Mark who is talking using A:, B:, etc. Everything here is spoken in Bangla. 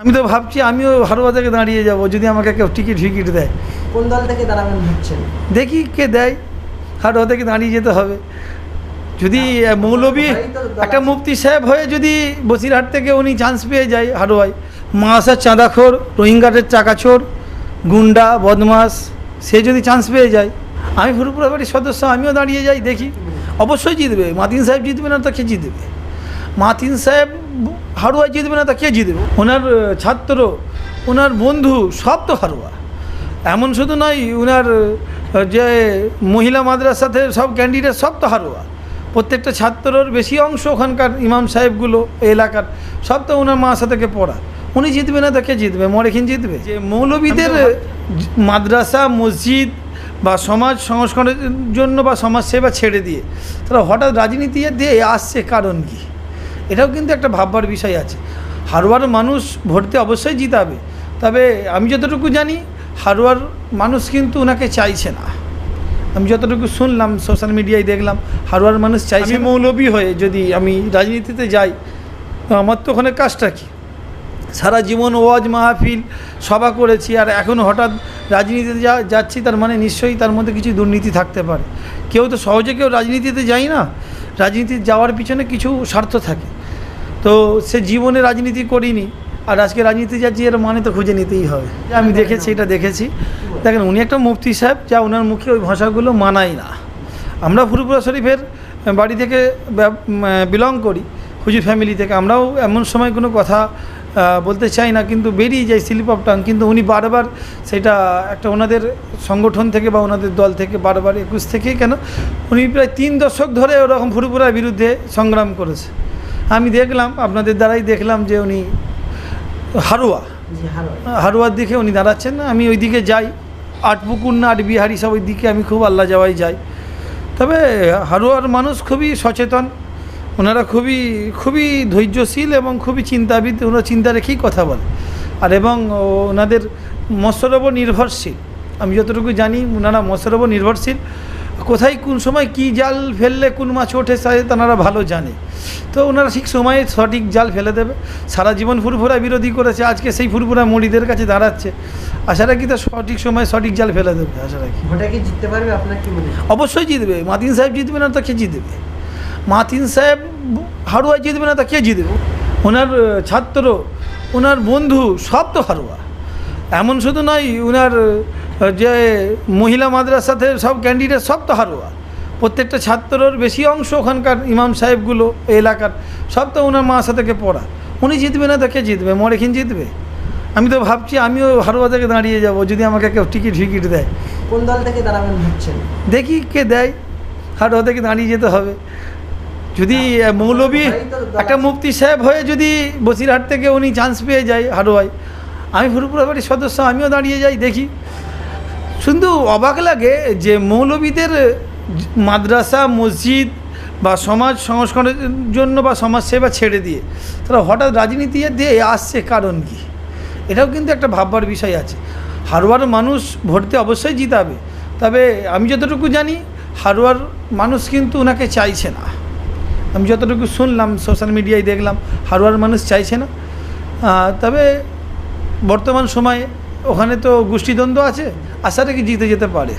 A: আমি তো ভাবছি আমিও হারোয়া থেকে দাঁড়িয়ে যাব যদি আমাকে কেউ টিকিট দেয়।
B: কোন দল থেকে দাঁড়াবেন ভাবছেন?
A: দেখি কে দেয়, হারোয়া থেকে দাঁড়িয়ে যেতে হবে। যদি মৌলবী একটা মুফতি সাহেব হয়ে যদি বসিরহাট থেকে উনি চান্স পেয়ে যায় হারোয়ায়, মাসার চাঁদাখোর, রোহিঙ্গাদের চাকাচোর, গুন্ডা বদমাস, সে যদি চান্স পেয়ে যায়, আমি ফুরপুরা বাড়ির সদস্য, আমিও দাঁড়িয়ে যাই, দেখি অবশ্যই জিতবে। মাতিন সাহেব জিতবে না তা কে জিতবে? মাতিন সাহেব হারোয়ায় জিতবে না তা কে জিতবে? ওনার ছাত্র, ওনার বন্ধু সব তো হারোয়া। এমন শুধু নয়, ওনার যে মহিলা মাদ্রাসাতে সব ক্যান্ডিডেট সব তো হারোয়া। প্রত্যেকটা ছাত্রর বেশি অংশ ওখানকার ইমাম সাহেবগুলো এলাকার সব তো ওনার মাদ্রাসা থেকে পড়া। উনি জিতবে না তা কে জিতবে? মরেখিন জিতবে? যে মৌলবীদের মাদ্রাসা মসজিদ বা সমাজ সংস্কারের জন্য বা সমাজ সেবা ছেড়ে দিয়ে তারা হঠাৎ রাজনীতি দিয়ে আসছে, কারণ কি? এটাও কিন্তু একটা ভাববার বিষয় আছে। হারোয়ার মানুষ ভোটতে অবশ্যই জিতাবে, তবে আমি যতটুকু জানি হারোয়ার মানুষ কিন্তু ওনাকে চাইছে না। আমি যতটুকু শুনলাম, সোশ্যাল মিডিয়ায় দেখলাম, হারোয়ার মানুষ চাইছে। মৌলবী হয়ে যদি আমি রাজনীতিতে যাই, তো আমার তো ওখানে কাজটা কি? সারা জীবন ওয়াজ মাহফিল সভা করেছি, আর এখন হঠাৎ রাজনীতিতে যাচ্ছি, তার মানে নিশ্চয়ই তার মধ্যে কিছু দুর্নীতি থাকতে পারে। কেউ তো সহজে কেউ রাজনীতিতে যায় না, রাজনীতিতে যাওয়ার পিছনে কিছু স্বার্থ থাকে। তো সে জীবনে রাজনীতি করিনি, আর আজকে রাজনীতি যাচ্ছি, এর মানে তো খুঁজে নিতেই হবে। আমি দেখেছি, এটা দেখেছি। দেখেন, উনি একটা মুফতি সাহেব, যা ওনার মুখে ওই ভাষাগুলো মানায় না। আমরা ফুরপুরা শরীফের বাড়ি থেকে বিলং করি, হুজুর ফ্যামিলি থেকে। আমরাও এমন সময় কোনো কথা বলতে চাই না, কিন্তু বেরিয়ে যায় স্লিপ অফ টাং। কিন্তু উনি বারবার সেটা একটা ওনাদের সংগঠন থেকে বা ওনাদের দল থেকে বারবার 21 থেকে কেন উনি প্রায় 3 দশক ধরে ওরকম ফুরপুরার বিরুদ্ধে সংগ্রাম করেছে। আমি দেখলাম, আপনাদের দ্বারাই দেখলাম যে উনি হারোয়ার দিকে উনি দাঁড়াচ্ছেন। আমি ওই দিকে যাই, আটপুকুর না আটবিহারি সব ওই দিকে আমি খুব আল্লাহ যাওয়াই যাই। তবে হারোয়ার মানুষ খুবই সচেতন, ওনারা খুবই ধৈর্যশীল এবং খুবই চিন্তাবিদ। ওনারা চিন্তা রেখেই কথা বলে, আর এবং ওনাদের মৎস্যর ওপর নির্ভরশীল। আমি যতটুকু জানি ওনারা মৎস্যর ওপর নির্ভরশীল। কোথায় কোন সময় কি জাল ফেললে কোন মাছ ওঠে তারা ভালো জানে। তো ওনারা ঠিক সময়ে সঠিক জাল ফেলে দেবে। সারা জীবন ফুরফুরা বিরোধী করেছে, আজকে সেই ফুরফুরা মুড়িদের কাছে দাঁড়াচ্ছে। আশা রাখি তো সঠিক সময়ে সঠিক জাল ফেলে দেবে। আশা রাখি
B: ভোটে কি জিততে পারবে? আপনার কি মনে হয়?
A: অবশ্যই জিতবে। মাতিন সাহেব জিতবে না তা কে জিতবে? মাতিন সাহেব হারোয়ায় জিতবে না তা কে জিতবে? ওনার ছাত্র, ওনার বন্ধু সব তো হারোয়া। এমন শুধু নয়, ওনার যে মহিলা মাদ্রাসাতে সব ক্যান্ডিডেট সব তো হারোয়া। প্রত্যেকটা ছাত্রর বেশি অংশ ওখানকার ইমাম সাহেবগুলো এলাকার সব তো ওনার মাদ্রাসা থেকে পড়া। উনি জিতবে না তা কে জিতবে? মরেখিন জিতবে? আমি তো ভাবছি আমিও হারোয়া থেকে দাঁড়িয়ে যাব যদি আমাকে কেউ টিকিট দেয়।
B: কোন দল থেকে দাঁড়াবেন ভাবছেন?
A: দেখি কে দেয়, হারোয়া থেকে দাঁড়িয়ে যেতে হবে। যদি মৌলবী একটা মুফতি সাহেব হয়ে যদি বসিরহাট থেকে উনি চান্স পেয়ে যায় হারোয়ায়, আমি ফুরপুরা বাড়ির সদস্য, আমিও দাঁড়িয়ে যাই, দেখি। শুধু অবাক লাগে যে মৌলবীদের মাদ্রাসা মসজিদ বা সমাজ সংস্কারের জন্য বা সমাজ সেবা ছেড়ে দিয়ে তারা হঠাৎ রাজনীতি দিয়ে আসছে, কারণ কি? এটাও কিন্তু একটা ভাববার বিষয় আছে। হারোয়ার মানুষ ভোটতে অবশ্যই জিতাবে, তবে আমি যতটুকু জানি হারোয়ার মানুষ কিন্তু ওনাকে চাইছে না। আমি যতটুকু শুনলাম, সোশ্যাল মিডিয়ায় দেখলাম, হারোয়ার মানুষ চাইছে না। তবে বর্তমান সময়ে ওখানে তো গোষ্ঠীদ্বন্দ্ব আছে, আশা রেখে জিতে যেতে পারে।